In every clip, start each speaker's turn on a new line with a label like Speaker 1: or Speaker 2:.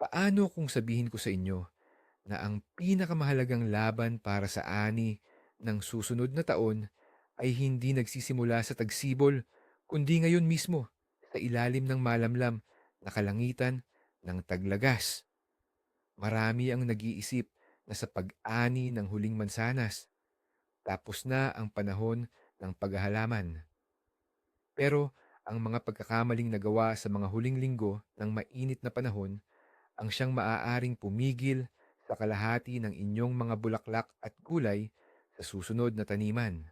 Speaker 1: Paano kung sabihin ko sa inyo na ang pinakamahalagang laban para sa ani ng susunod na taon ay hindi nagsisimula sa tagsibol, kundi ngayon mismo sa ilalim ng malamlam na kalangitan ng taglagas. Marami ang nag-iisip na sa pag-ani ng huling mansanas, tapos na ang panahon ng paghahalaman. Pero ang mga pagkakamaling nagawa sa mga huling linggo ng mainit na panahon ang siyang maaaring pumigil sa kalahati ng inyong mga bulaklak at gulay sa susunod na taniman.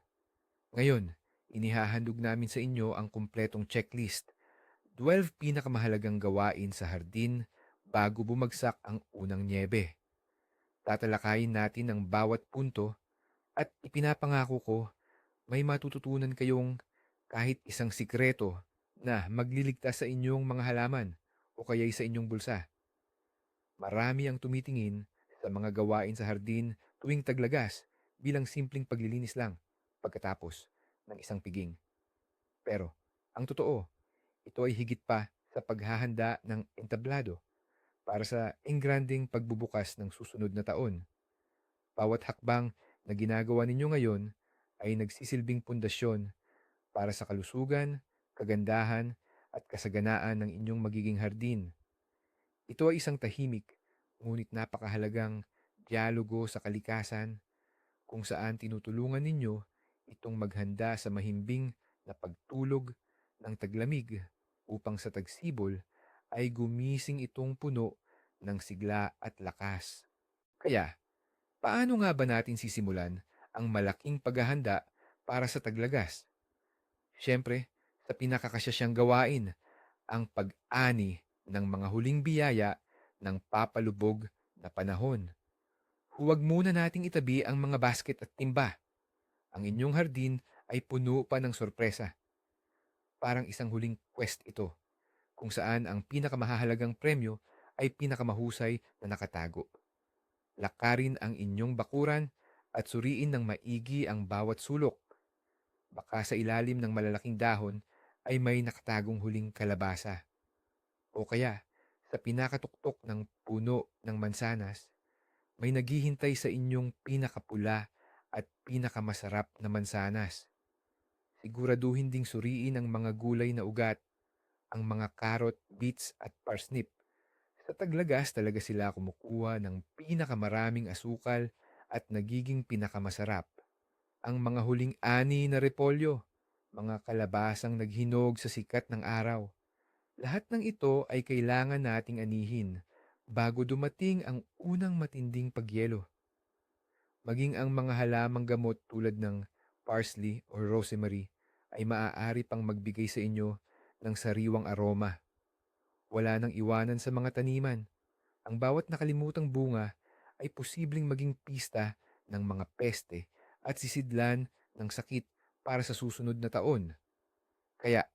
Speaker 1: Ngayon, inihahandog namin sa inyo ang kumpletong checklist, 12 pinakamahalagang gawain sa hardin bago bumagsak ang unang nyebe. Tatalakayin natin ang bawat punto at ipinapangako ko may matututunan kayong kahit isang sikreto na magliligtas sa inyong mga halaman o kaya'y sa inyong bulsa. Marami ang tumitingin sa mga gawain sa hardin tuwing taglagas bilang simpleng paglilinis lang pagkatapos ng isang piging. Pero, ang totoo, ito ay higit pa sa paghahanda ng entablado para sa engranding pagbubukas ng susunod na taon. Bawat hakbang na ginagawa ninyo ngayon ay nagsisilbing pundasyon para sa kalusugan, kagandahan at kasaganaan ng inyong magiging hardin. Ito ay isang tahimik, ngunit napakahalagang dialogo sa kalikasan kung saan tinutulungan ninyo itong maghanda sa mahimbing na pagtulog ng taglamig upang sa tagsibol ay gumising itong puno ng sigla at lakas. Kaya, paano nga ba natin sisimulan ang malaking paghahanda para sa taglagas? Siyempre, sa pinakakasasyang gawain, ang pag-ani ng mga huling biyaya ng papalubog na panahon. Huwag muna nating itabi ang mga basket at timba. Ang inyong hardin ay puno pa ng sorpresa. Parang isang huling quest ito, kung saan ang pinakamahalagang premyo ay pinakamahusay na nakatago. Lakarin ang inyong bakuran at suriin ng maigi ang bawat sulok. Baka sa ilalim ng malalaking dahon ay may nakatagong huling kalabasa. O kaya, sa pinakatuktok ng puno ng mansanas, may naghihintay sa inyong pinakapula at pinakamasarap na mansanas. Siguraduhin ding suriin ang mga gulay na ugat, ang mga carrot, beets at parsnip. Sa taglagas talaga sila kumukuha ng pinakamaraming asukal at nagiging pinakamasarap. Ang mga huling ani na repolyo, mga kalabasang naghinog sa sikat ng araw. Lahat ng ito ay kailangan nating anihin bago dumating ang unang matinding pagyelo. Maging ang mga halamang gamot tulad ng parsley o rosemary ay maaari pang magbigay sa inyo ng sariwang aroma. Wala nang iwanan sa mga taniman. Ang bawat nakalimutang bunga ay posibleng maging pista ng mga peste at sisidlan ng sakit para sa susunod na taon. Kaya,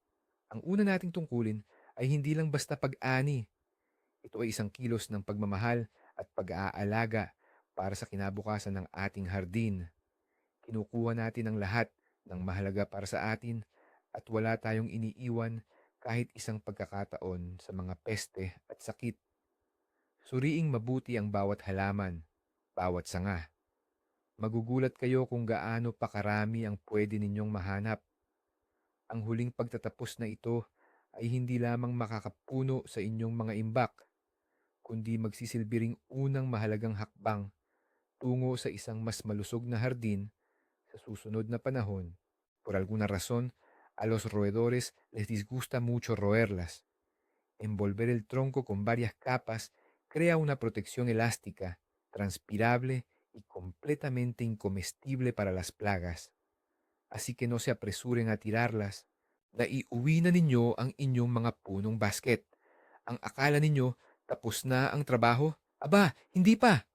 Speaker 1: ang una nating tungkulin ay hindi lang basta pag-ani. Ito ay isang kilos ng pagmamahal at pag-aalaga para sa kinabukasan ng ating hardin. Kinukuha natin ang lahat ng mahalaga para sa atin at wala tayong iniiwan kahit isang pagkakataon sa mga peste at sakit. Suriing mabuti ang bawat halaman, bawat sanga. Magugulat kayo kung gaano pa karami ang pwede ninyong mahanap. Ang huling pagtatapos na ito ay hindi lamang makakapuno sa inyong mga imbak, kundi magsisilbi ring unang mahalagang hakbang tungo sa isang mas malusog na hardin sa susunod na panahon. Por alguna razón, a los roedores les disgusta mucho roerlas. Envolver el tronco con varias capas crea una protección elástica, transpirable y completamente incomestible para las plagas. Así que no se apresuren a tirarlas. Naiuwi na ninyo ang inyong mga punong basket. Ang akala ninyo tapos na ang trabaho? Aba, hindi pa!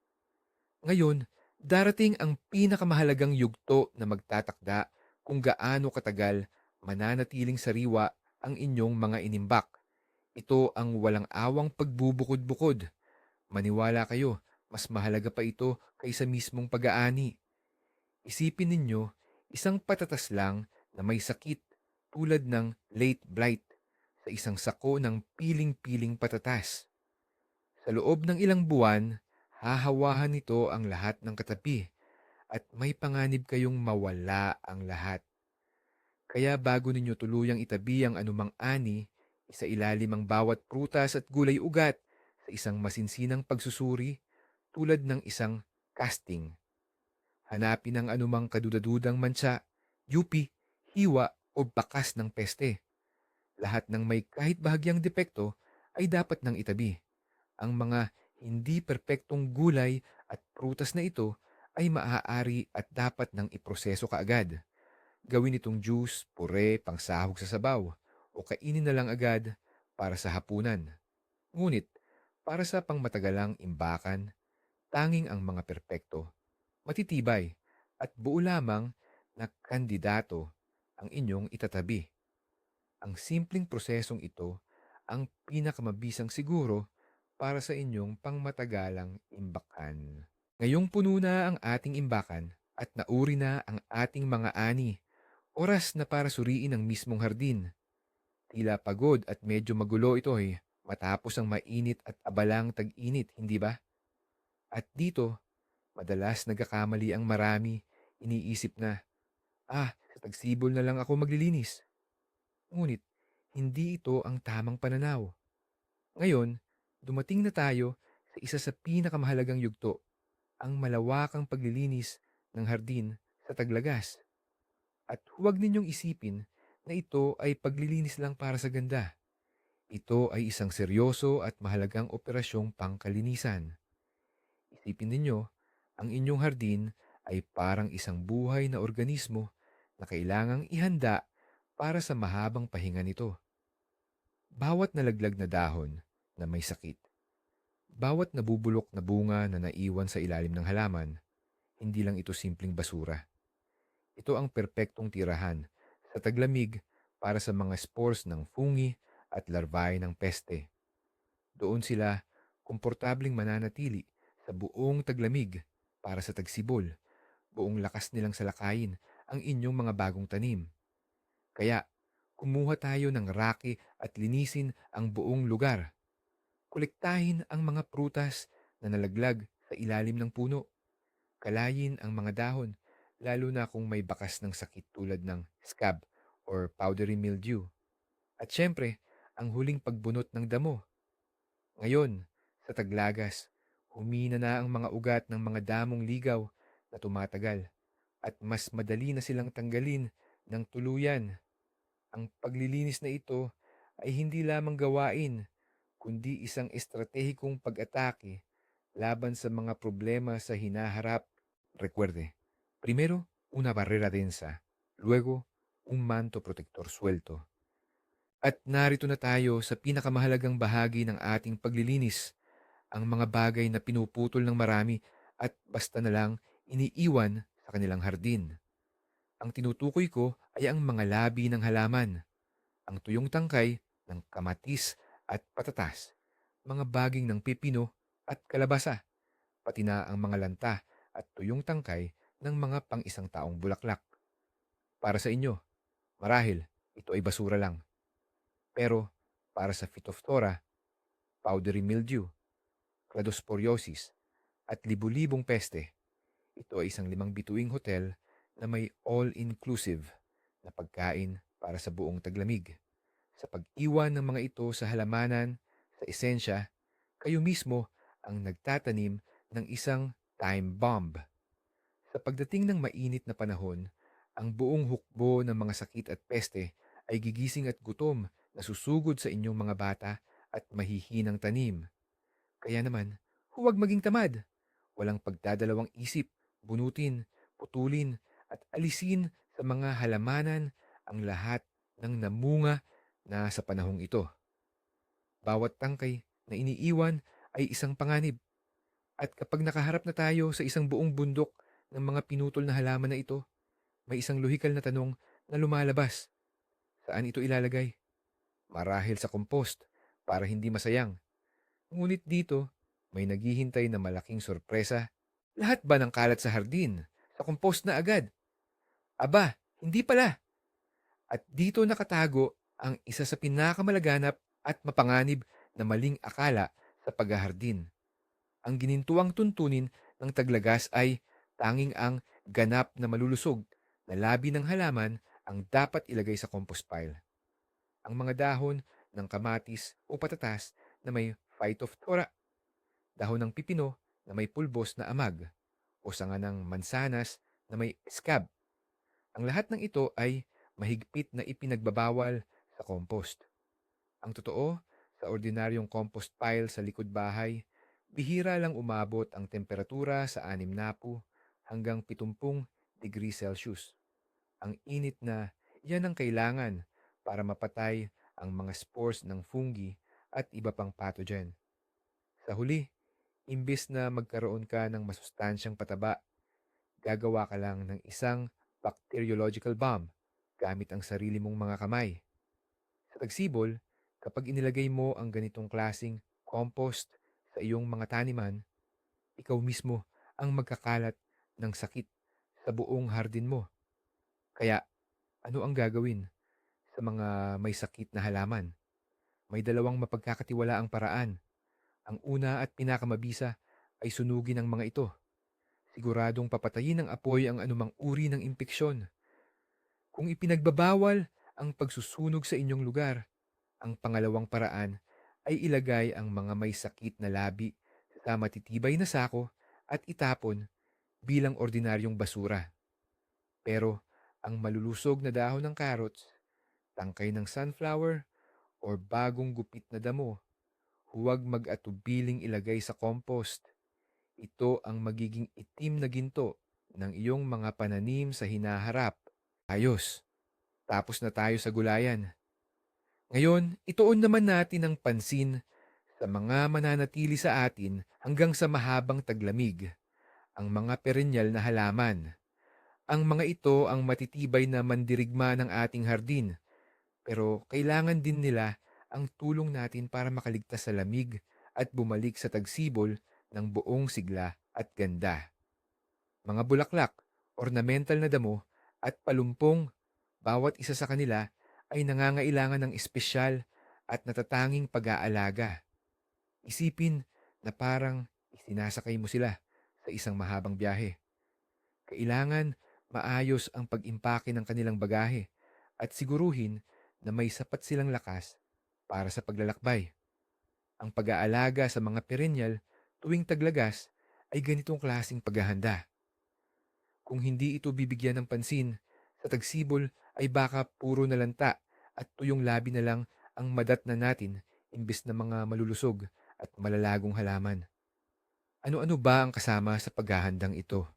Speaker 1: Ngayon, darating ang pinakamahalagang yugto na magtatakda kung gaano katagal mananatiling sariwa ang inyong mga inimbak. Ito ang walang awang pagbubukod-bukod. Maniwala kayo, mas mahalaga pa ito kaysa mismong pag-aani. Isipin ninyo, isang patatas lang na may sakit tulad ng late blight sa isang sako ng piling-piling patatas. Sa loob ng ilang buwan, hahawahan nito ang lahat ng katabi at may panganib kayong mawala ang lahat. Kaya bago ninyo tuluyang itabi ang anumang ani, isailalim ang bawat prutas at gulay-ugat sa isang masinsinang pagsusuri tulad ng isang casting. Hanapin ang anumang kadudadudang mantsa, yupi, hiwa o bakas ng peste. Lahat ng may kahit bahagyang depekto ay dapat nang itabi. Ang mga hindi perpektong gulay at prutas na ito ay maaari at dapat nang iproseso kaagad. Gawin itong juice, pure, pangsahog sa sabaw, o kainin na lang agad para sa hapunan. Ngunit, para sa pangmatagalang imbakan, tanging ang mga perpekto, matitibay, at buo lamang na kandidato ang inyong itatabi. Ang simpleng prosesong ito ang pinakamabisang siguro para sa inyong pangmatagalang imbakan. Ngayong puno na ang ating imbakan at nauri na ang ating mga ani, oras na para suriin ang mismong hardin. Tila pagod at medyo magulo ito matapos ang mainit at abalang tag-init, hindi ba? At dito, madalas nagkakamali ang marami, iniisip na, sa tagsibol na lang ako maglilinis. Ngunit, hindi ito ang tamang pananaw. Ngayon, dumating na tayo sa isa sa pinakamahalagang yugto, ang malawakang paglilinis ng hardin sa taglagas. At huwag ninyong isipin na ito ay paglilinis lang para sa ganda. Ito ay isang seryoso at mahalagang operasyong pangkalinisan. Isipin ninyo, ang inyong hardin ay parang isang buhay na organismo na kailangang ihanda para sa mahabang pahinga nito. Bawat nalaglag na dahon na may sakit, bawat nabubulok na bunga na naiwan sa ilalim ng halaman, hindi lang ito simpleng basura. Ito ang perpektong tirahan sa taglamig para sa mga spores ng fungi at larvae ng peste. Doon sila komportabling mananatili sa buong taglamig para sa tagsibol, buong lakas nilang salakayin ang inyong mga bagong tanim. Kaya, kumuha tayo ng rake at linisin ang buong lugar. Kolektahin ang mga prutas na nalaglag sa ilalim ng puno. Kalayin ang mga dahon, lalo na kung may bakas ng sakit tulad ng scab or powdery mildew. At syempre, ang huling pagbunot ng damo. Ngayon, sa taglagas, humina na ang mga ugat ng mga damong ligaw na tumatagal at mas madali na silang tanggalin ng tuluyan. Ang paglilinis na ito ay hindi lamang gawain, kundi isang estratehikong pag-atake laban sa mga problema sa hinaharap. Recuerde, primero, una barrera densa, luego, un manto protector suelto. At narito na tayo sa pinakamahalagang bahagi ng ating paglilinis, ang mga bagay na pinuputol ng marami at basta na lang iniiwan sa kanilang hardin. Ang tinutukoy ko ay ang mga labi ng halaman, ang tuyong tangkay ng kamatis at patatas, mga baging ng pipino at kalabasa, pati na ang mga lanta at tuyong tangkay ng mga pang-isang taong bulaklak. Para sa inyo, marahil ito ay basura lang. Pero para sa Phytophthora, powdery mildew, cladosporiosis, at libu-libong peste, ito ay isang 5 bituing hotel na may all-inclusive na pagkain para sa buong taglamig. Sa pag-iwan ng mga ito sa halamanan, sa esensya, kayo mismo ang nagtatanim ng isang time bomb. Sa pagdating ng mainit na panahon, ang buong hukbo ng mga sakit at peste ay gigising at gutom na susugod sa inyong mga bata at mahihinang tanim. Kaya naman, huwag maging tamad. Walang pagdadalawang isip, bunutin, putulin, at alisin sa mga halamanan ang lahat ng namunga na sa panahong ito. Bawat tangkay na iniiwan ay isang panganib. At kapag nakaharap na tayo sa isang buong bundok ng mga pinutol na halaman na ito, may isang lohikal na tanong na lumalabas. Saan ito ilalagay? Marahil sa compost para hindi masayang. Ngunit dito, may naghihintay na malaking sorpresa. Lahat ba ng kalat sa hardin? Sa compost na agad? Aba, hindi pala. At dito nakatago ang isa sa pinakamalaganap at mapanganib na maling akala sa paghahardin. Ang ginintuang tuntunin ng taglagas ay tanging ang ganap na malulusog na labi ng halaman ang dapat ilagay sa compost pile. Ang mga dahon ng kamatis o patatas na may phytophthora, dahon ng pipino na may pulbos na amag, o sanga ng mansanas na may scab. Ang lahat ng ito ay mahigpit na ipinagbabawal sa compost. Ang totoo, sa ordinaryong compost pile sa likod bahay, bihira lang umabot ang temperatura sa 60 hanggang 70 degrees Celsius. Ang init na yan ang kailangan para mapatay ang mga spores ng fungi at iba pang pathogen. Sa huli, imbis na magkaroon ka ng masustansyang pataba, gagawa ka lang ng isang bacteriological bomb gamit ang sarili mong mga kamay. Sa tagsibol, kapag inilagay mo ang ganitong klasing compost sa iyong mga taniman, ikaw mismo ang magkakalat ng sakit sa buong hardin mo. Kaya, ano ang gagawin sa mga may sakit na halaman? May dalawang mapagkakatiwalaang paraan. Ang una at pinakamabisa ay sunugin ang mga ito. Siguradong papatayin ng apoy ang anumang uri ng impeksyon. Kung ipinagbabawal ang pagsusunog sa inyong lugar, ang pangalawang paraan ay ilagay ang mga may sakit na labi sa matitibay na sako at itapon bilang ordinaryong basura. Pero ang malulusog na dahon ng carrots, tangkay ng sunflower, or bagong gupit na damo, huwag mag-atubiling ilagay sa compost. Ito ang magiging itim na ginto ng iyong mga pananim sa hinaharap. Ayos, tapos na tayo sa gulayan. Ngayon, ituon naman natin ang pansin sa mga mananatili sa atin hanggang sa mahabang taglamig, ang mga perennial na halaman. Ang mga ito ang matitibay na mandirigma ng ating hardin, pero kailangan din nila ang tulong natin para makaligtas sa lamig at bumalik sa tagsibol ng buong sigla at ganda. Mga bulaklak, ornamental na damo, at palumpong, bawat isa sa kanila ay nangangailangan ng espesyal at natatanging pag-aalaga. Isipin na parang isinasakay mo sila sa isang mahabang biyahe. Kailangan maayos ang pag-impake ng kanilang bagahe at siguruhin na may sapat silang lakas para sa paglalakbay. Ang pag-aalaga sa mga perennial tuwing taglagas ay ganitong klasing paghahanda. Kung hindi ito bibigyan ng pansin, sa tagsibol ay baka puro nalanta at tuyong labi na lang ang madat na natin imbes na mga malulusog at malalagong halaman. Ano-ano ba ang kasama sa paghahandang ito?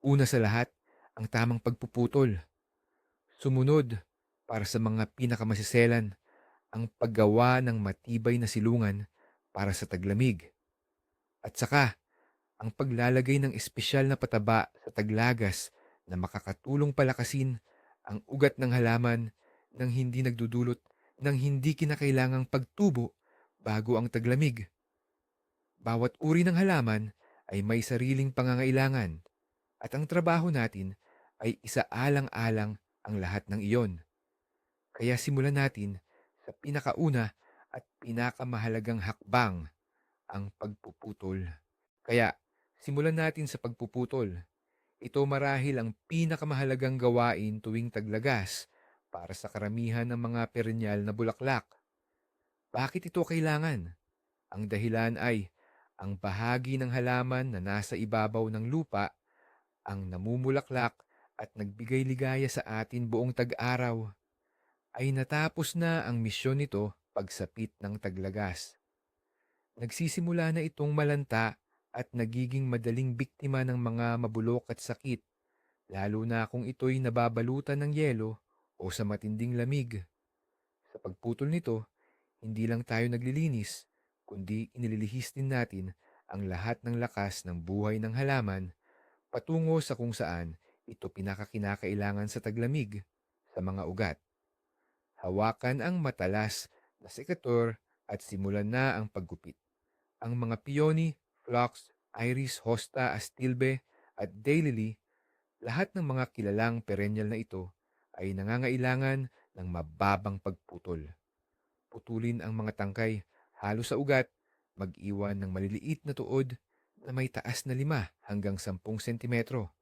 Speaker 1: Una sa lahat, ang tamang pagpuputol. Sumunod, para sa mga pinakamasiselan, ang paggawa ng matibay na silungan para sa taglamig. At saka, ang paglalagay ng espesyal na pataba sa taglagas na makakatulong palakasin ang ugat ng halaman nang hindi nagdudulot ng hindi kinakailangang pagtubo bago ang taglamig. Bawat uri ng halaman ay may sariling pangangailangan at ang trabaho natin ay isaalang-alang ang lahat ng iyon. Kaya simulan natin sa pinakauna at pinakamahalagang hakbang, ang pagpuputol. Kaya simulan natin sa pagpuputol. Ito marahil ang pinakamahalagang gawain tuwing taglagas para sa karamihan ng mga perennial na bulaklak. Bakit ito kailangan? Ang dahilan ay ang bahagi ng halaman na nasa ibabaw ng lupa ang namumulaklak at nagbigay ligaya sa atin buong tag-araw. Ay natapos na ang misyon nito pagsapit ng taglagas. Nagsisimula na itong malanta at nagiging madaling biktima ng mga mabulok at sakit, lalo na kung ito'y nababalutan ng yelo o sa matinding lamig. Sa pagputol nito, hindi lang tayo naglilinis, kundi inililihis din natin ang lahat ng lakas ng buhay ng halaman patungo sa kung saan ito pinakakinakailangan sa taglamig, sa mga ugat. Hawakan ang matalas na sekator at simulan na ang paggupit. Ang mga peony, phlox, iris, hosta, astilbe at daylily, lahat ng mga kilalang perennial na ito ay nangangailangan ng mababang pagputol. Putulin ang mga tangkay halos sa ugat Mag-iwan ng maliliit na tuod na may taas na 5 hanggang 10 sentimetro.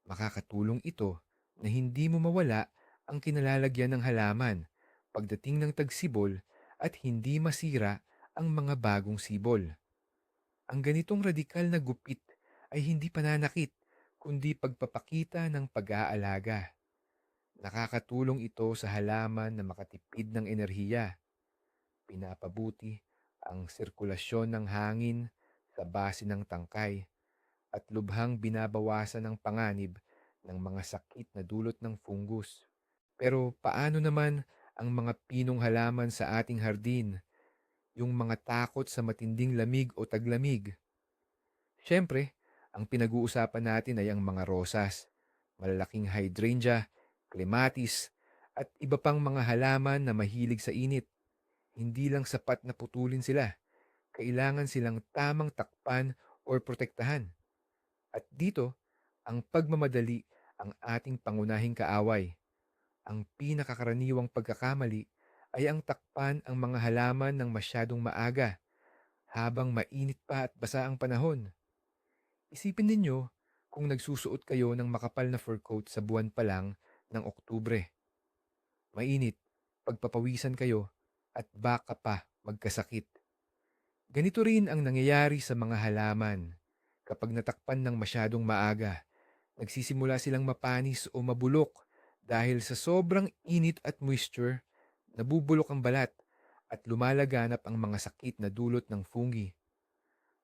Speaker 1: Makakatulong ito na hindi mo mawala ang kinalalagyan ng halaman pagdating ng tagsibol at hindi masira ang mga bagong sibol. Ang ganitong radikal na gupit ay hindi pananakit, kundi pagpapakita ng pag-aalaga. Nakakatulong ito sa halaman na makatipid ng enerhiya. Pinapabuti ang sirkulasyon ng hangin sa base ng tangkay at lubhang binabawasan ang panganib ng mga sakit na dulot ng fungus. Pero paano naman ang mga pinong halaman sa ating hardin, yung mga takot sa matinding lamig o taglamig? Siyempre, ang pinag-uusapan natin ay ang mga rosas, malalaking hydrangea, clematis, at iba pang mga halaman na mahilig sa init. Hindi lang sapat na putulin sila, kailangan silang tamang takpan o protektahan. At dito, ang pagmamadali ang ating pangunahing kaaway. Ang pinakakaraniwang pagkakamali ay ang takpan ang mga halaman ng masyadong maaga habang mainit pa at basa ang panahon. Isipin ninyo kung nagsusuot kayo ng makapal na fur coat sa buwan pa lang ng Oktubre. Mainit, pagpapawisan kayo, at baka pa magkasakit. Ganito rin ang nangyayari sa mga halaman. Kapag natakpan ng masyadong maaga, nagsisimula silang mapanis o mabulok dahil sa sobrang init at moisture, nabubulok ang balat at lumalaganap ang mga sakit na dulot ng fungi.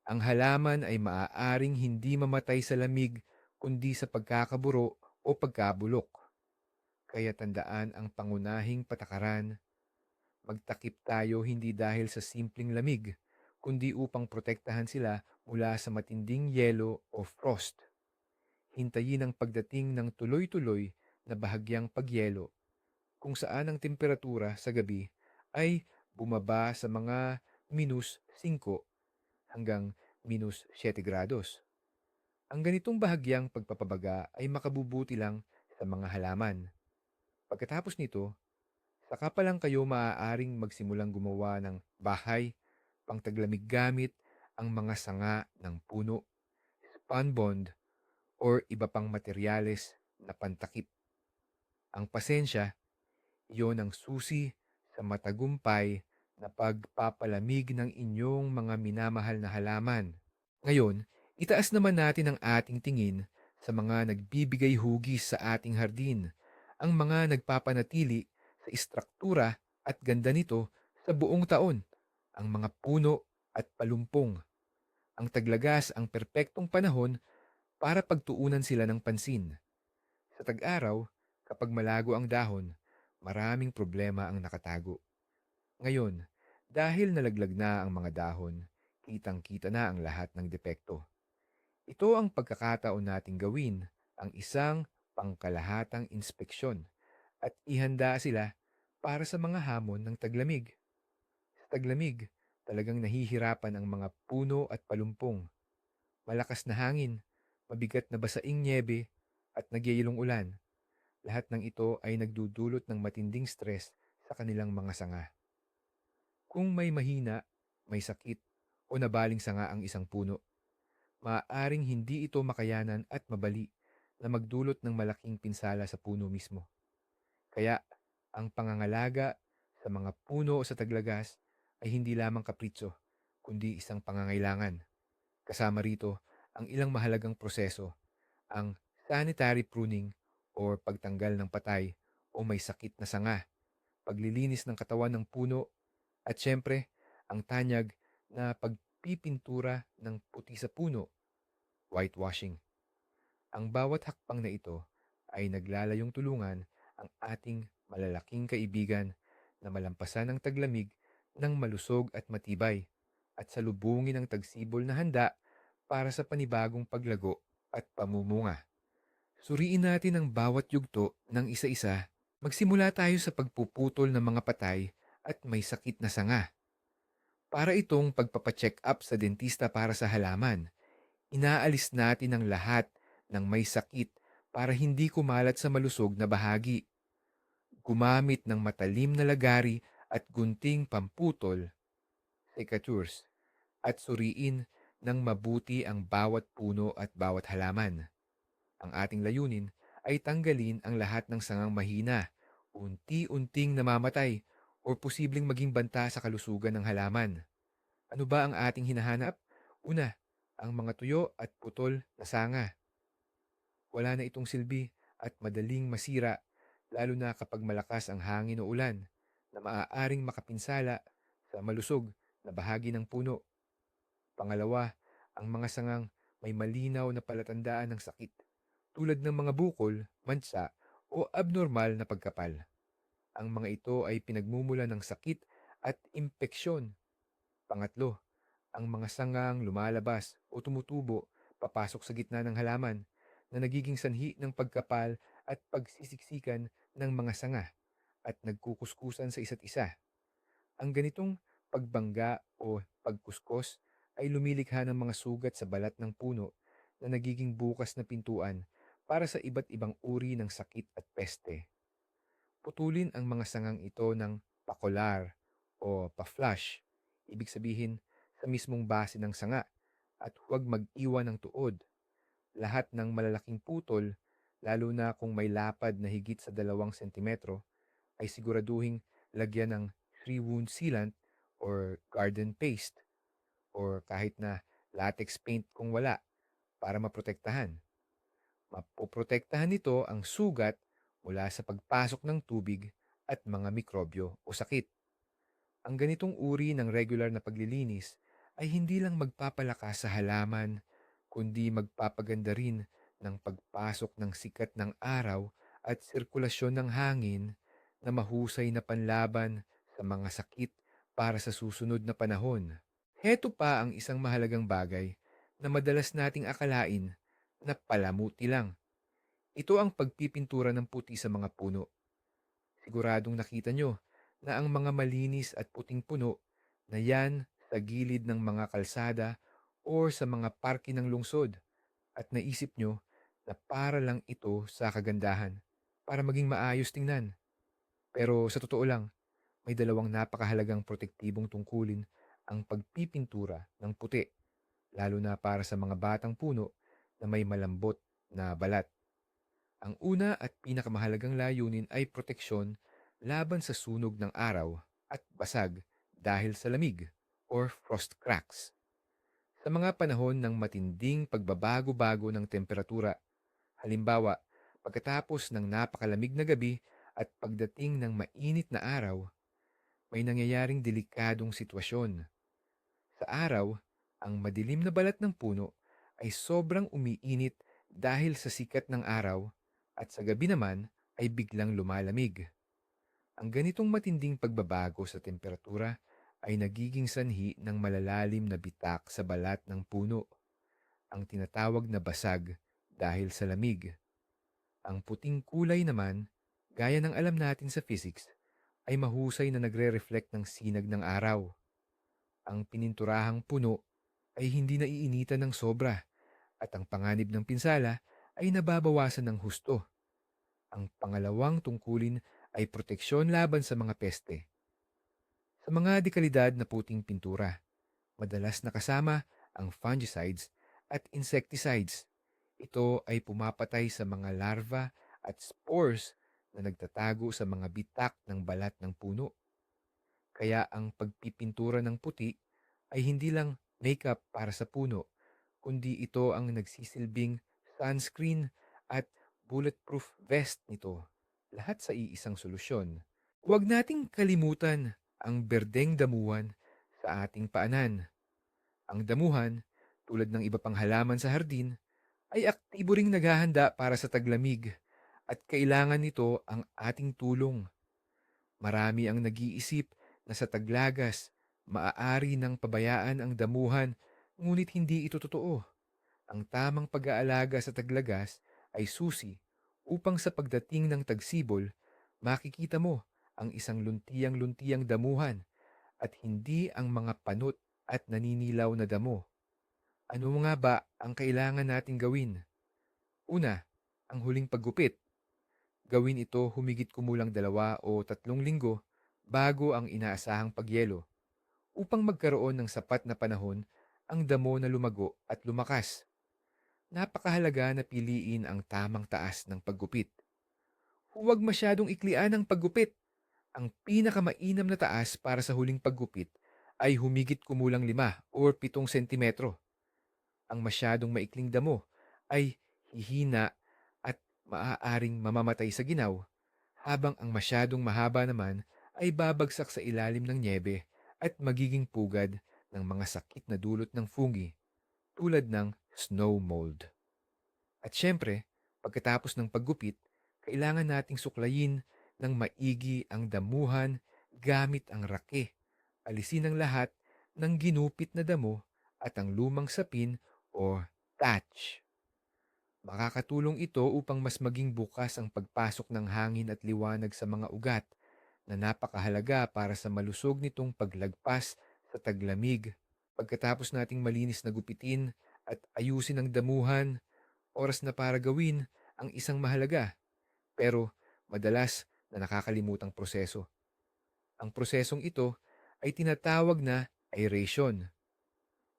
Speaker 1: Ang halaman ay maaaring hindi mamatay sa lamig kundi sa pagkakaburo o pagkabulok. Kaya tandaan ang pangunahing patakaran. Magtakip tayo hindi dahil sa simpleng lamig, kundi upang protektahan sila mula sa matinding yelo o frost. Hintayin ang pagdating ng tuloy-tuloy na bahagyang pagyelo kung saan ang temperatura sa gabi ay bumaba sa mga -5 hanggang -7 grados. Ang ganitong bahagyang pagpapabaga ay makabubuti lang sa mga halaman. Pagkatapos nito, saka pa lang kayo maaaring magsimulang gumawa ng bahay, pangtaglamig gamit ang mga sanga ng puno, spunbond, or iba pang materyales na pantakip. Ang pasensya, iyon ang susi sa matagumpay na pagpapalamig ng inyong mga minamahal na halaman. Ngayon, itaas naman natin ang ating tingin sa mga nagbibigay hugis sa ating hardin, ang mga nagpapanatili sa istruktura at ganda nito sa buong taon, ang mga puno at palumpong. Ang taglagas ang perpektong panahon para pagtuunan sila ng pansin. Sa tag-araw, kapag malago ang dahon, maraming problema ang nakatago. Ngayon, dahil nalaglag na ang mga dahon, kitang-kita na ang lahat ng depekto. Ito ang pagkakataon nating gawin ang isang pangkalahatang inspeksyon at ihanda sila para sa mga hamon ng taglamig. Sa taglamig, talagang nahihirapan ang mga puno at palumpong. Malakas na hangin, mabigat na basaing nyebe, at nagyayulong ulan. Lahat ng ito ay nagdudulot ng matinding stress sa kanilang mga sanga. Kung may mahina, may sakit, o nabaling sanga ang isang puno, maaaring hindi ito makayanan at mabali na magdulot ng malaking pinsala sa puno mismo. Kaya, ang pangangalaga sa mga puno sa taglagas ay hindi lamang kapritso, kundi isang pangangailangan. Kasama rito ang ilang mahalagang proseso, ang sanitary pruning o pagtanggal ng patay o may sakit na sanga, paglilinis ng katawan ng puno, at syempre, ang tanyag na pagpipintura ng puti sa puno, whitewashing. Ang bawat hakbang na ito ay naglalayong tulungan ang ating malalaking kaibigan na malampasan ang taglamig ng malusog at matibay at salubungin ang tagsibol na handa para sa panibagong paglago at pamumunga. Suriin natin ang bawat yugto ng isa-isa. Magsimula tayo sa pagpuputol ng mga patay at may sakit na sanga. Para itong pagpapacheck up sa dentista para sa halaman, inaalis natin ang lahat ng may sakit para hindi kumalat sa malusog na bahagi. Gumamit ng matalim na lagari at gunting pamputol. secateurs, at suriin ng mabuti ang bawat puno at bawat halaman. Ang ating layunin ay tanggalin ang lahat ng sangang mahina, unti-unting namamatay, o posibleng maging banta sa kalusugan ng halaman. Ano ba ang ating hinahanap? Una, ang mga tuyo at putol na sanga. Wala na itong silbi at madaling masira, lalo na kapag malakas ang hangin o ulan, na maaaring makapinsala sa malusog na bahagi ng puno. Pangalawa, ang mga sangang may malinaw na palatandaan ng sakit, tulad ng mga bukol, mansa, o abnormal na pagkapal. Ang mga ito ay pinagmumula ng sakit at impeksyon. Pangatlo, ang mga sangang lumalabas o tumutubo papasok sa gitna ng halaman na nagiging sanhi ng pagkapal at pagsisiksikan ng mga sanga at nagkukuskusan sa isa't isa. Ang ganitong pagbangga o pagkuskos ay lumilikha ng mga sugat sa balat ng puno na nagiging bukas na pintuan para sa iba't ibang uri ng sakit at peste. Putulin ang mga sangang ito ng pakolar o pa-flush, ibig sabihin sa mismong base ng sanga, at huwag mag-iwan ng tuod. Lahat ng malalaking putol, lalo na kung may lapad na higit sa 2 sentimetro, ay siguraduhing lagyan ng three wound sealant or garden paste or kahit na latex paint kung wala para maprotektahan. Mapoprotektahan nito ang sugat mula sa pagpasok ng tubig at mga mikrobyo o sakit. Ang ganitong uri ng regular na paglilinis ay hindi lang magpapalakas sa halaman, kundi magpapaganda rin ng pagpasok ng sikat ng araw at sirkulasyon ng hangin na mahusay na panlaban sa mga sakit para sa susunod na panahon. Heto pa ang isang mahalagang bagay na madalas nating akalain na palamuti lang. Ito ang pagpipintura ng puti sa mga puno. Siguradong nakita nyo na ang mga malinis at puting puno na yan sa gilid ng mga kalsada o sa mga parke ng lungsod, at naisip nyo na para lang ito sa kagandahan, para maging maayos tingnan. Pero sa totoo lang, may dalawang napakahalagang protektibong tungkulin ang pagpipintura ng puti, lalo na para sa mga batang puno na may malambot na balat. Ang una at pinakamahalagang layunin ay proteksyon laban sa sunog ng araw at basag dahil sa lamig or frost cracks. Sa mga panahon ng matinding pagbabago-bago ng temperatura, halimbawa pagkatapos ng napakalamig na gabi at pagdating ng mainit na araw, may nangyayaring delikadong sitwasyon. Sa araw, ang madilim na balat ng puno ay sobrang umiinit dahil sa sikat ng araw, at sa gabi naman ay biglang lumalamig. Ang ganitong matinding pagbabago sa temperatura ay nagiging sanhi ng malalalim na bitak sa balat ng puno, ang tinatawag na basag dahil sa lamig. Ang puting kulay naman, gaya ng alam natin sa physics, ay mahusay na nagre-reflect ng sinag ng araw. Ang pininturahang puno ay hindi naiinitan ng sobra, at ang panganib ng pinsala ay nababawasan ng husto. Ang pangalawang tungkulin ay proteksyon laban sa mga peste. Sa mga dekalidad na puting pintura, madalas nakasama ang fungicides at insecticides. Ito ay pumapatay sa mga larva at spores na nagtatago sa mga bitak ng balat ng puno. Kaya ang pagpipintura ng puti ay hindi lang makeup para sa puno, kundi ito ang nagsisilbing sunscreen at bulletproof vest nito. Lahat sa iisang solusyon. Huwag nating kalimutan ang berdeng damuhan sa ating paanan. Ang damuhan, tulad ng iba pang halaman sa hardin, ay aktibo ring naghahanda para sa taglamig, at kailangan nito ang ating tulong. Marami ang nag-iisip na sa taglagas, maaari ng pabayaan ang damuhan, ngunit hindi ito totoo. Ang tamang pag-aalaga sa taglagas ay susi upang sa pagdating ng tagsibol, makikita mo ang isang luntiyang-luntiyang damuhan at hindi ang mga panot at naninilaw na damo. Ano nga ba ang kailangan nating gawin? Una, ang huling paggupit. Gawin ito humigit kumulang 2 o 3 linggo bago ang inaasahang pagyelo upang magkaroon ng sapat na panahon ang damo na lumago at lumakas. Napakahalaga na piliin ang tamang taas ng paggupit. Huwag masyadong iklian ang paggupit. Ang pinakamainam na taas para sa huling paggupit ay humigit kumulang 5 o 7 sentimetro. Ang masyadong maikling damo ay hihina at maaaring mamamatay sa ginaw, habang ang masyadong mahaba naman ay babagsak sa ilalim ng nyebe at magiging pugad ng mga sakit na dulot ng fungi tulad ng snow mold. At syempre, pagkatapos ng paggupit, kailangan nating suklayin ng maigi ang damuhan gamit ang rake. Alisin ang lahat ng ginupit na damo at ang lumang sapin o thatch. Makakatulong ito upang mas maging bukas ang pagpasok ng hangin at liwanag sa mga ugat na napakahalaga para sa malusog nitong paglagpas sa taglamig. Pagkatapos nating malinis na gupitin at ayusin ang damuhan, oras na para gawin ang isang mahalaga pero madalas na nakakalimutang proseso. Ang prosesong ito ay tinatawag na aeration.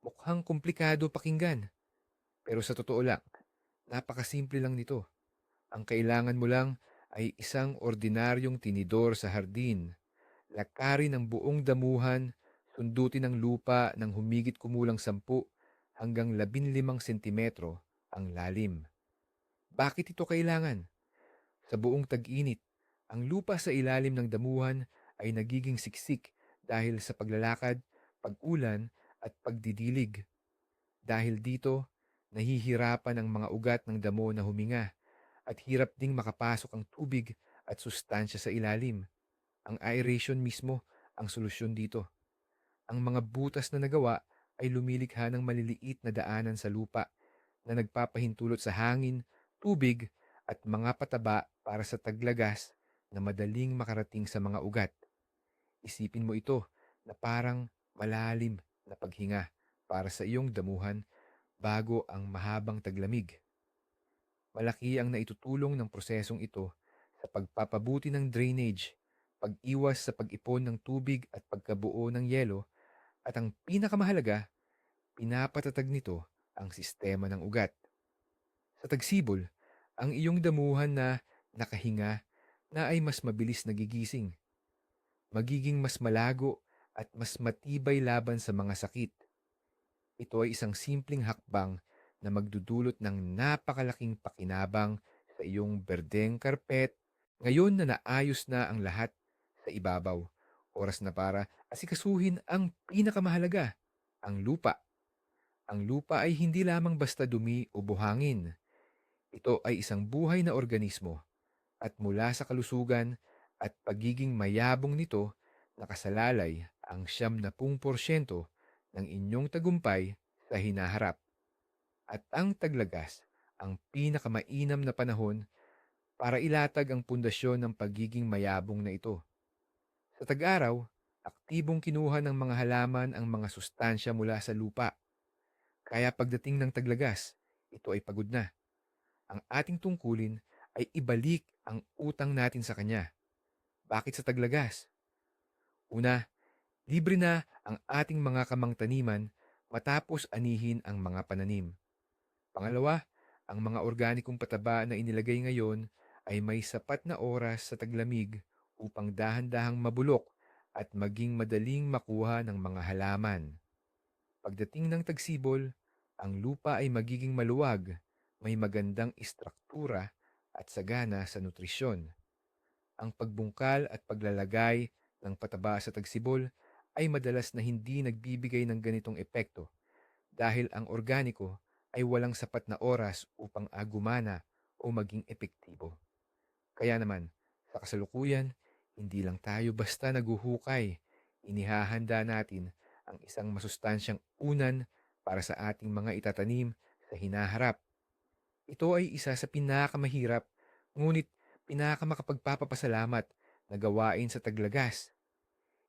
Speaker 1: Mukhang komplikado pakinggan, pero sa totoo lang, napakasimple lang nito. Ang kailangan mo lang ay isang ordinaryong tinidor sa hardin. Lakarin ang buong damuhan, sundutin ang lupa ng humigit kumulang 10 hanggang 15 sentimetro ang lalim. Bakit ito kailangan? Sa buong tag-init, ang lupa sa ilalim ng damuhan ay nagiging siksik dahil sa paglalakad, pag-ulan at pagdidilig. Dahil dito, nahihirapan ang mga ugat ng damo na huminga at hirap ding makapasok ang tubig at sustansya sa ilalim. Ang aeration mismo ang solusyon dito. Ang mga butas na nagawa ay lumilikha ng maliliit na daanan sa lupa na nagpapahintulot sa hangin, tubig at mga pataba para sa taglagas na madaling makarating sa mga ugat. Isipin mo ito na parang malalim na paghinga para sa iyong damuhan bago ang mahabang taglamig. Malaki ang naitutulong ng prosesong ito sa pagpapabuti ng drainage, pag-iwas sa pag-ipon ng tubig at pagkabuo ng yelo, at ang pinakamahalaga, pinapatatag nito ang sistema ng ugat. Sa tagsibol, ang iyong damuhan na nakahinga na ay mas mabilis nagigising, magiging mas malago at mas matibay laban sa mga sakit. Ito ay isang simpleng hakbang na magdudulot ng napakalaking pakinabang sa iyong berdeng karpet. Ngayon na naayos na ang lahat sa ibabaw, oras na para asikasuhin ang pinakamahalaga, ang lupa. Ang lupa ay hindi lamang basta dumi o buhangin. Ito ay isang buhay na organismo at mula sa kalusugan at pagiging mayabong nito, nakasalalay ang 70% ng inyong tagumpay sa hinaharap. At ang taglagas, ang pinakamainam na panahon para ilatag ang pundasyon ng pagiging mayabong na ito. Sa tag-araw, aktibong kinuha ng mga halaman ang mga sustansya mula sa lupa. Kaya pagdating ng taglagas, ito ay pagod na. Ang ating tungkulin ay ibalik ang utang natin sa kanya. Bakit sa taglagas? Una, libre na ang ating mga kamangtaniman matapos anihin ang mga pananim. Pangalawa, ang mga organikong pataba na inilagay ngayon ay may sapat na oras sa taglamig upang dahan-dahang mabulok at maging madaling makuha ng mga halaman. Pagdating ng tagsibol, ang lupa ay magiging maluwag, may magandang istruktura at sagana sa nutrisyon. Ang pagbungkal at paglalagay ng pataba sa tagsibol ay madalas na hindi nagbibigay ng ganitong epekto dahil ang organiko ay walang sapat na oras upang agumana o maging epektibo. Kaya naman, sa kasalukuyan, hindi lang tayo basta naguhukay. Inihahanda natin ang isang masustansyang unan para sa ating mga itatanim sa hinaharap. Ito ay isa sa pinakamahirap, ngunit pinakamakapagpapasalamat na gawain sa taglagas.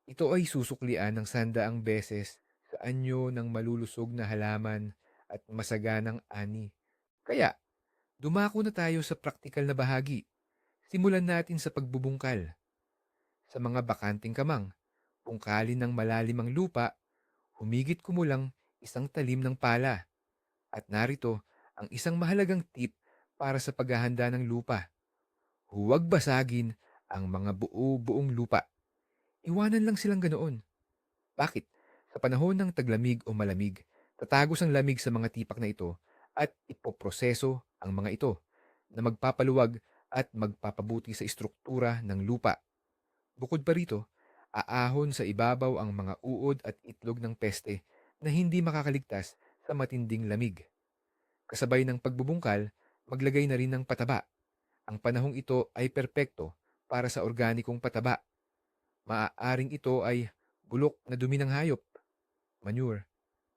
Speaker 1: Ito ay susuklian ng 100 beses sa anyo ng malulusog na halaman at masaganang ani. Kaya, dumako na tayo sa praktikal na bahagi. Simulan natin sa pagbubungkal. Sa mga bakanting kamang, bungkalin ng malalim ang lupa Humigit kumulang isang talim ng pala. At narito ang isang mahalagang tip para sa paghahanda ng lupa. Huwag basagin ang mga buo-buong lupa. Iwanan lang silang ganoon. Bakit? Sa panahon ng taglamig o malamig, tatagos ang lamig sa mga tipak na ito at ipoproseso ang mga ito na magpapaluwag at magpapabuti sa istruktura ng lupa. Bukod pa rito, aahon sa ibabaw ang mga uod at itlog ng peste na hindi makakaligtas sa matinding lamig. Kasabay ng pagbubungkal, maglagay na rin ng pataba. Ang panahong ito ay perpekto para sa organikong pataba. Maaaring ito ay bulok na dumi ng hayop, manure,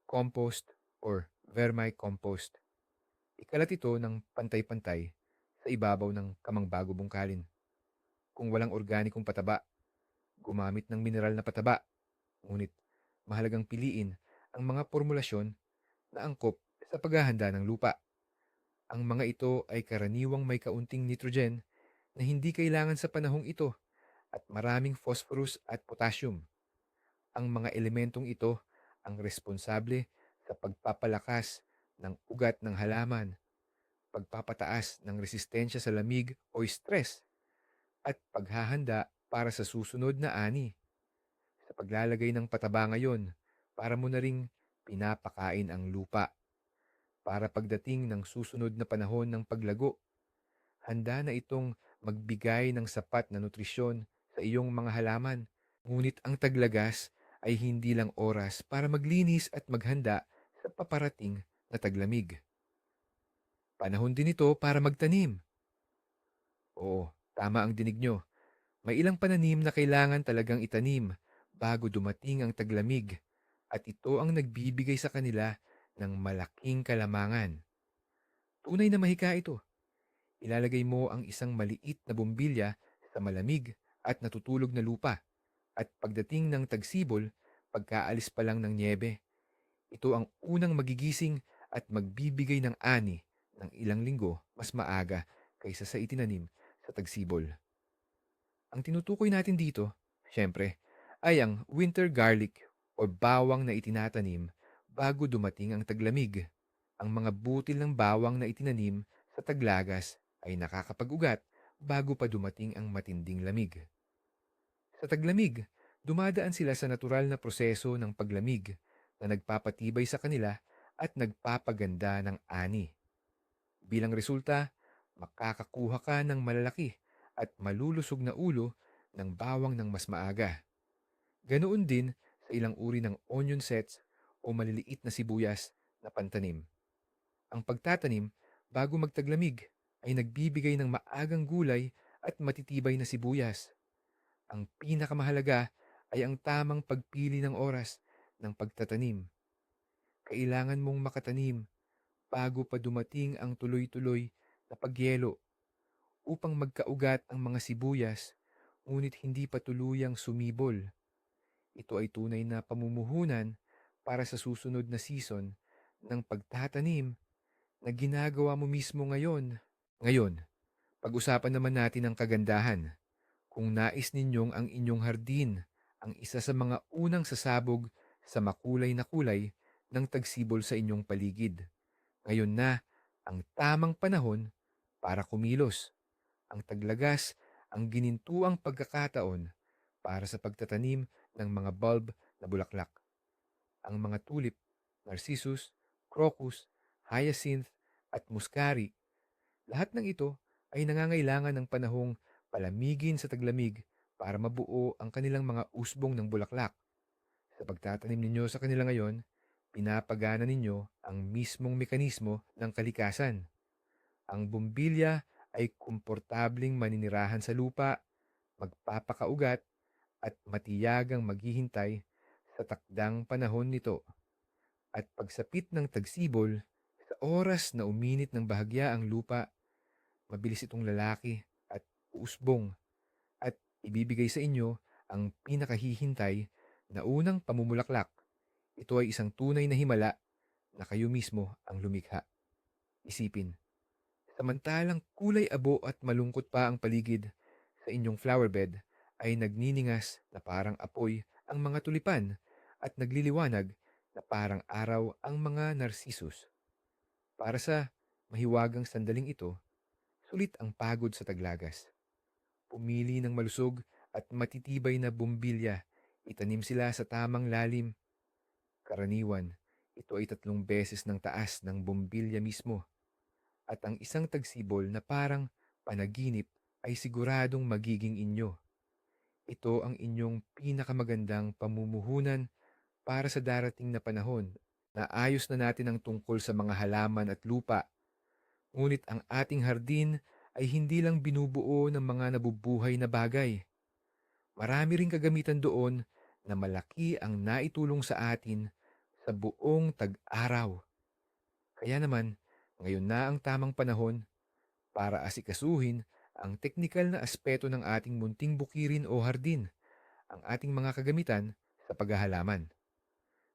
Speaker 1: compost, or vermicompost. Ikalat ito ng pantay-pantay sa ibabaw ng kamang bago bungkalin. Kung walang organikong pataba, gumamit ng mineral na pataba. Ngunit mahalagang piliin ang mga formulasyon na angkop sa paghahanda ng lupa. Ang mga ito ay karaniwang may kaunting nitrogen na hindi kailangan sa panahong ito at maraming phosphorus at potassium. Ang mga elementong ito ang responsable sa pagpapalakas ng ugat ng halaman, pagpapataas ng resistensya sa lamig o stress, at paghahanda para sa susunod na ani. Sa paglalagay ng pataba ngayon, para mo na ring pinapakain ang lupa. Para pagdating ng susunod na panahon ng paglago, handa na itong magbigay ng sapat na nutrisyon sa iyong mga halaman. Ngunit ang taglagas ay hindi lang oras para maglinis at maghanda sa paparating na taglamig. Panahon din ito para magtanim. Oo, tama ang dinig nyo. May ilang pananim na kailangan talagang itanim bago dumating ang taglamig at ito ang nagbibigay sa kanila ng malaking kalamangan. Tunay na mahika ito. Ilalagay mo ang isang maliit na bombilya sa malamig at natutulog na lupa at pagdating ng tagsibol, pagkaalis pa lang ng niebe, ito ang unang magigising at magbibigay ng ani ng ilang linggo mas maaga kaysa sa itinanim sa tagsibol. Ang tinutukoy natin dito, syempre, ay ang winter garlic o bawang na itinatanim bago dumating ang taglamig. Ang mga butil ng bawang na itinanim sa taglagas ay nakakapag-ugat bago pa dumating ang matinding lamig. Sa taglamig, dumadaan sila sa natural na proseso ng paglamig na nagpapatibay sa kanila at nagpapaganda ng ani. Bilang resulta, makakakuha ka ng malalaki at malulusog na ulo ng bawang ng mas maaga. Ganoon din sa ilang uri ng onion sets o maliliit na sibuyas na pantanim. Ang pagtatanim bago magtaglamig ay nagbibigay ng maagang gulay at matitibay na sibuyas. Ang pinakamahalaga ay ang tamang pagpili ng oras ng pagtatanim. Kailangan mong makatanim bago pa dumating ang tuloy-tuloy na pagyelo upang magkaugat ang mga sibuyas ngunit hindi pa tuluyang sumibol. Ito ay tunay na pamumuhunan para sa susunod na season ng pagtatanim na ginagawa mo mismo ngayon. Ngayon, pag-usapan naman natin ang kagandahan. Kung nais ninyong ang inyong hardin ang isa sa mga unang sasabog sa makulay na kulay ng tagsibol sa inyong paligid. Ngayon na ang tamang panahon para kumilos. Ang taglagas ang ginintuang pagkakataon para sa pagtatanim ng mga bulb na bulaklak. Ang mga tulip, narcissus, crocus, hyacinth at muscari, lahat ng ito ay nangangailangan ng panahong palamigin sa taglamig para mabuo ang kanilang mga usbong ng bulaklak. Sa pagtatanim ninyo sa kanila ngayon, pinapagana ninyo ang mismong mekanismo ng kalikasan. Ang bumbilya ay komportabling maninirahan sa lupa, magpapakaugat at matiyagang maghihintay sa takdang panahon nito. At pagsapit ng tagsibol, sa oras na uminit ng bahagya ang lupa, mabilis itong lalaki at uusbong at ibibigay sa inyo ang pinakahihintay na unang pamumulaklak. Ito ay isang tunay na himala na kayo mismo ang lumikha. Isipin, samantalang kulay abo at malungkot pa ang paligid sa inyong flower bed, ay nagniningas na parang apoy ang mga tulipan at nagliliwanag na parang araw ang mga narcissus. Para sa mahiwagang sandaling ito, sulit ang pagod sa taglagas. Pumili ng malusog at matitibay na bumbilya. Itanim sila sa tamang lalim. Karaniwan, ito ay 3 beses ng taas ng bumbilya mismo. At ang isang tagsibol na parang panaginip ay siguradong magiging inyo. Ito ang inyong pinakamagandang pamumuhunan para sa darating na panahon. Naayos na natin ang tungkol sa mga halaman at lupa. Ngunit ang ating hardin ay hindi lang binubuo ng mga nabubuhay na bagay. Marami ring kagamitan doon na malaki ang naitulong sa atin sa buong tag-araw. Kaya naman, ngayon na ang tamang panahon para asikasuhin ang teknikal na aspeto ng ating munting bukirin o hardin, ang ating mga kagamitan sa paghahalaman.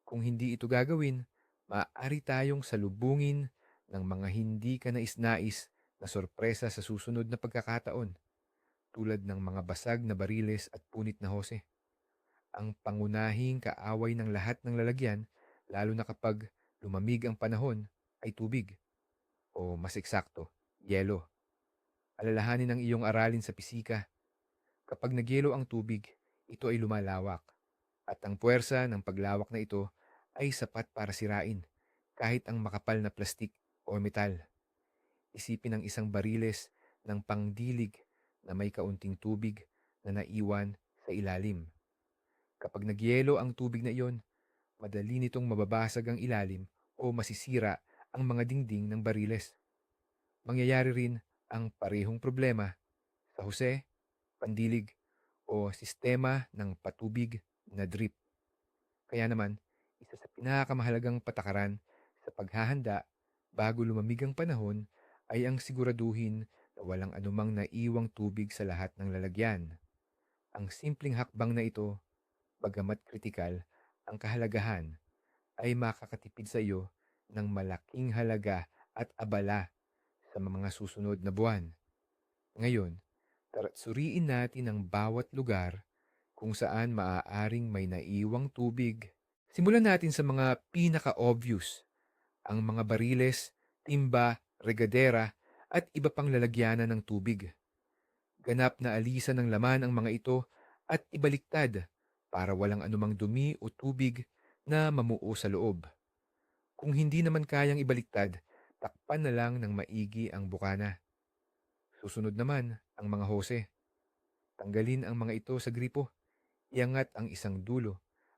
Speaker 1: Kung hindi ito gagawin, maaari tayong salubungin ng mga hindi ka nais-nais na sorpresa sa susunod na pagkakataon, tulad ng mga basag na bariles at punit na hose. Ang pangunahing kaaway ng lahat ng lalagyan, lalo na kapag lumamig ang panahon, ay tubig, o mas eksakto, yelo. Alalahanin ang iyong aralin sa pisika. Kapag nagyelo ang tubig, ito ay lumalawak, at ang puwersa ng paglawak na ito ay sapat para sirain kahit ang makapal na plastik o metal. Isipin ang isang bariles ng pangdilig na may kaunting tubig na naiwan sa ilalim. Kapag nagyelo ang tubig na iyon, madali nitong mababasag ang ilalim o masisira ang mga dingding ng bariles. Mangyayari rin ang parehong problema sa hose, pandilig, o sistema ng patubig na drip. Kaya naman, isa sa pinakamahalagang patakaran sa paghahanda bago lumamig ang panahon ay ang siguraduhin na walang anumang naiwang tubig sa lahat ng lalagyan. Ang simpleng hakbang na ito, bagamat kritikal, ang kahalagahan ay makakatipid sa iyo ng malaking halaga at abala sa mga susunod na buwan. Ngayon, tara't suriin natin ang bawat lugar kung saan maaaring may naiwang tubig. Simulan natin sa mga pinaka-obvious, ang mga bariles, timba, regadera, at iba pang lalagyanan ng tubig. Ganap na alisan ng laman ang mga ito at ibaliktad para walang anumang dumi o tubig na mamuo sa loob. Kung hindi naman kayang ibaliktad, takpan na lang ng maigi ang bukana. Susunod naman ang mga hose. Tanggalin ang mga ito sa gripo. Iangat ang isang dulo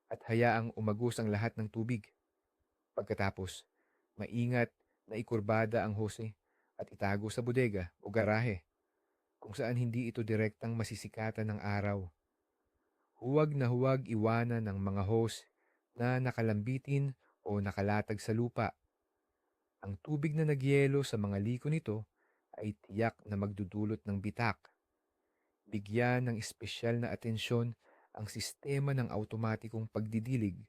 Speaker 1: at hayaang umagos ang lahat ng tubig. Pagkatapos, maingat na ikurbada ang hose at itago sa bodega o garahe kung saan hindi ito direktang masisikatan ng araw. Huwag iwanan ng mga hose na nakalambitin o nakalatag sa lupa. Ang tubig na nagyelo sa mga liko nito ay tiyak na magdudulot ng bitak. Bigyan ng espesyal na atensyon ang sistema ng automatikong pagdidilig.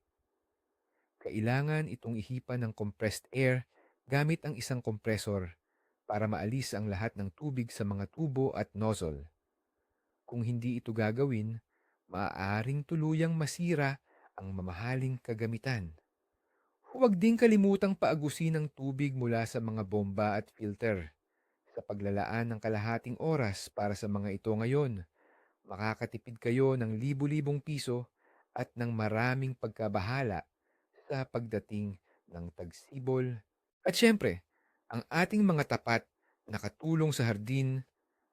Speaker 1: Kailangan itong ihipan ng compressed air gamit ang isang kompresor para maalis ang lahat ng tubig sa mga tubo at nozzle. Kung hindi ito gagawin, maaaring tuluyang masira ang mamahaling kagamitan. Huwag ding kalimutang paagusin ang tubig mula sa mga bomba at filter. Sa paglalaan ng kalahating oras para sa mga ito ngayon, makakatipid kayo ng libu-libong piso at ng maraming pagkabahala sa pagdating ng tagsibol. At syempre, ang ating mga tapat na katulong sa hardin,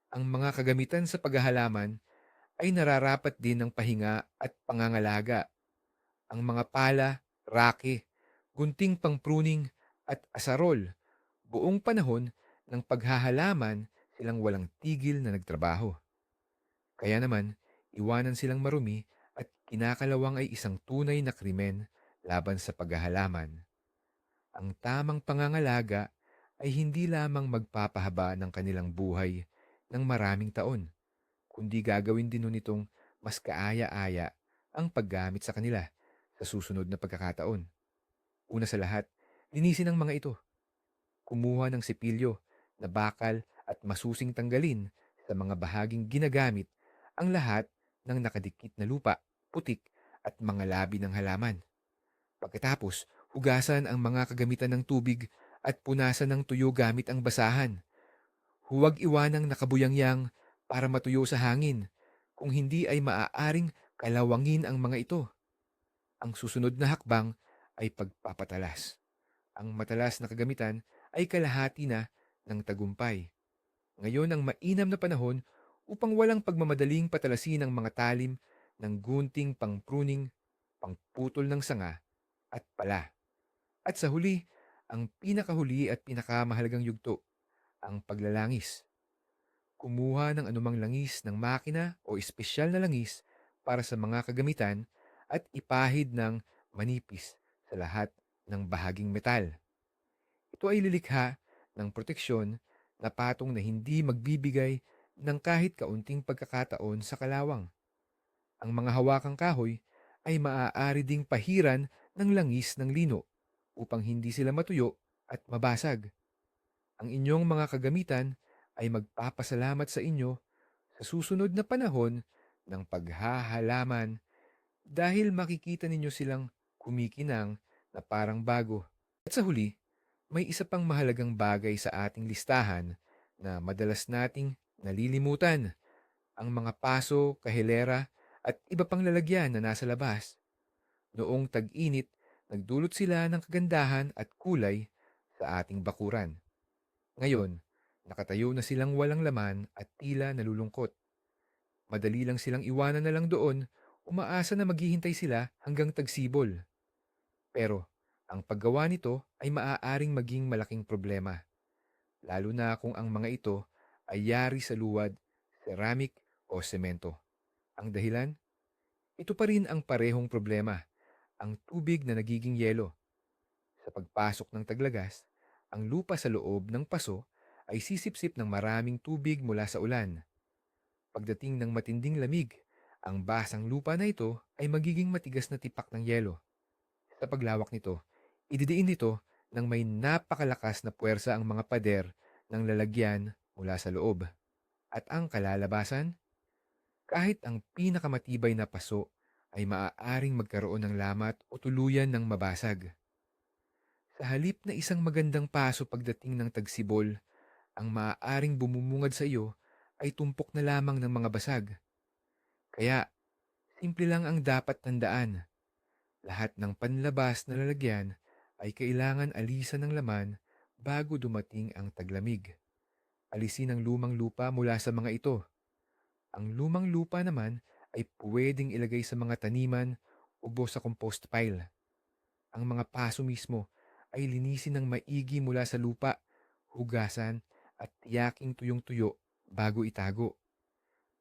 Speaker 1: ang mga kagamitan sa paghahalaman ay nararapat din ng pahinga at pangangalaga. Ang mga pala, rake, gunting pang-pruning at asarol, buong panahon ng paghahalaman silang walang tigil na nagtrabaho. Kaya naman, iwanan silang marumi at kinakalawang ay isang tunay na krimen laban sa paghahalaman. Ang tamang pangangalaga ay hindi lamang magpapahaba ng kanilang buhay ng maraming taon, kundi gagawin din nun itong mas kaaya-aya ang paggamit sa kanila sa susunod na pagkakataon. Una sa lahat, linisin ang mga ito. Kumuha ng sipilyo na bakal at masusing tanggalin sa mga bahaging ginagamit ang lahat ng nakadikit na lupa, putik at mga labi ng halaman. Pagkatapos, hugasan ang mga kagamitan ng tubig at punasan ng tuyo gamit ang basahan. Huwag iwanang nakabuyangyang para matuyo sa hangin. Kung hindi ay maaaring kalawangin ang mga ito. Ang susunod na hakbang ay pagpapatalas. Ang matalas na kagamitan ay kalahati na ng tagumpay. Ngayon ang mainam na panahon upang walang pagmamadaling patalasin ang mga talim ng gunting pang-pruning, pangputol ng sanga at pala. At sa huli, ang pinakahuli at pinakamahalagang yugto, ang paglalangis. Kumuha ng anumang langis ng makina o espesyal na langis para sa mga kagamitan at ipahid ng manipis sa lahat ng bahaging metal. Ito ay lilikha ng proteksyon na patong na hindi magbibigay ng kahit kaunting pagkakataon sa kalawang. Ang mga hawakang kahoy ay maaari ding pahiran ng langis ng lino upang hindi sila matuyo at mabasag. Ang inyong mga kagamitan ay magpapasalamat sa inyo sa susunod na panahon ng paghahalaman dahil makikita ninyo silang kumikinang na parang bago. At sa huli, may isa pang mahalagang bagay sa ating listahan na madalas nating nalilimutan, ang mga paso, kahilera at iba pang lalagyan na nasa labas. Noong tag-init, nagdulot sila ng kagandahan at kulay sa ating bakuran. Ngayon, nakatayo na silang walang laman at tila nalulungkot. Madali lang silang iwanan na lang doon, umaasa na maghihintay sila hanggang tagsibol. Pero, ang paggawa nito ay maaaring maging malaking problema, lalo na kung ang mga ito ay yari sa luwad, ceramic o semento. Ang dahilan? Ito pa rin ang parehong problema, ang tubig na nagiging yelo. Sa pagpasok ng taglagas, ang lupa sa loob ng paso ay sisipsip ng maraming tubig mula sa ulan. Pagdating ng matinding lamig, ang basang lupa na ito ay magiging matigas na tipak ng yelo. Sa paglawak nito, ididiin nito ng may napakalakas na puwersa ang mga pader ng lalagyan mula sa loob. At ang kalalabasan, kahit ang pinakamatibay na paso ay maaaring magkaroon ng lamat o tuluyan ng mabasag. Sa halip na isang magandang paso pagdating ng tagsibol, ang maaaring bumumungad sa iyo ay tumpok na lamang ng mga basag. Kaya, simple lang ang dapat tandaan. Lahat ng panlabas na lalagyan ay kailangan alisan ng laman bago dumating ang taglamig. Alisin ang lumang lupa mula sa mga ito. Ang lumang lupa naman ay pwedeng ilagay sa mga taniman o sa compost pile. Ang mga paso mismo ay linisin ng maigi mula sa lupa, hugasan at tiyaking tuyong-tuyo bago itago.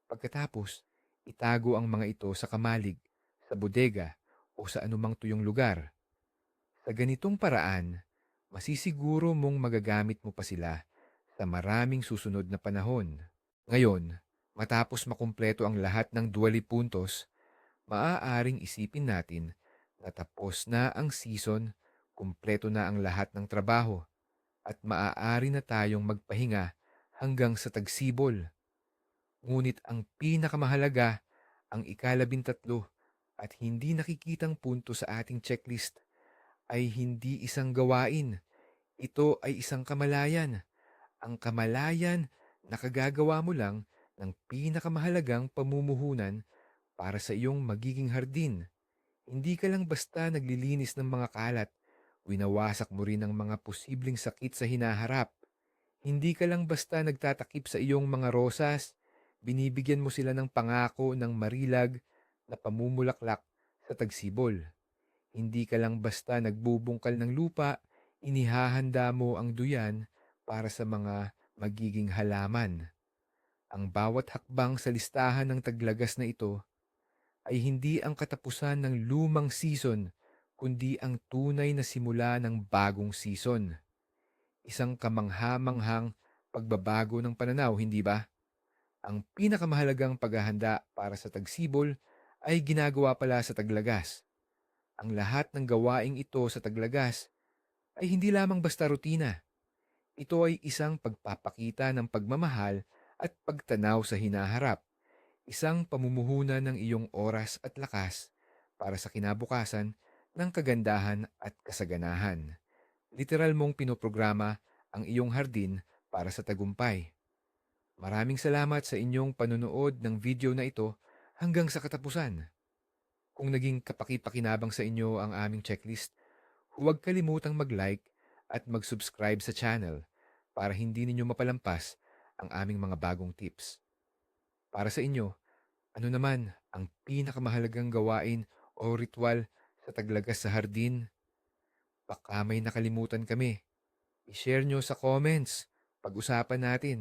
Speaker 1: Pagkatapos, itago ang mga ito sa kamalig, sa bodega o sa anumang tuyong lugar. Sa ganitong paraan, masisiguro mong magagamit mo pa sila sa maraming susunod na panahon. Ngayon, matapos makumpleto ang lahat ng dually puntos, maaaring isipin natin na tapos na ang season, kumpleto na ang lahat ng trabaho, at maaari na tayong magpahinga hanggang sa tagsibol. Ngunit ang pinakamahalaga, ang ikalabintatlo at hindi nakikitang punto sa ating checklist ay hindi isang gawain. Ito ay isang kamalayan. Ang kamalayan na kagagawa mo lang ng pinakamahalagang pamumuhunan para sa iyong magiging hardin. Hindi ka lang basta naglilinis ng mga kalat, winawasak mo rin ang mga posibleng sakit sa hinaharap. Hindi ka lang basta nagtatakip sa iyong mga rosas, binibigyan mo sila ng pangako ng marilag na pamumulaklak sa tagsibol. Hindi ka lang basta nagbubungkal ng lupa, inihahanda mo ang duyan para sa mga magiging halaman. Ang bawat hakbang sa listahan ng taglagas na ito ay hindi ang katapusan ng lumang season, kundi ang tunay na simula ng bagong season. Isang kamangha-manghang pagbabago ng pananaw, hindi ba? Ang pinakamahalagang paghahanda para sa tagsibol ay ginagawa pala sa taglagas. Ang lahat ng gawaing ito sa taglagas ay hindi lamang basta rutina. Ito ay isang pagpapakita ng pagmamahal at pagtanaw sa hinaharap, isang pamumuhunan ng iyong oras at lakas para sa kinabukasan ng kagandahan at kasaganahan. Literal mong pinoprograma ang iyong hardin para sa tagumpay. Maraming salamat sa inyong panonood ng video na ito hanggang sa katapusan. Kung naging kapaki-pakinabang sa inyo ang aming checklist, huwag kalimutang mag-like at mag-subscribe sa channel para hindi ninyo mapalampas ang aming mga bagong tips. Para sa inyo, ano naman ang pinakamahalagang gawain o ritual sa taglagas sa hardin? Baka may nakalimutan kami. I-share nyo sa comments. Pag-usapan natin.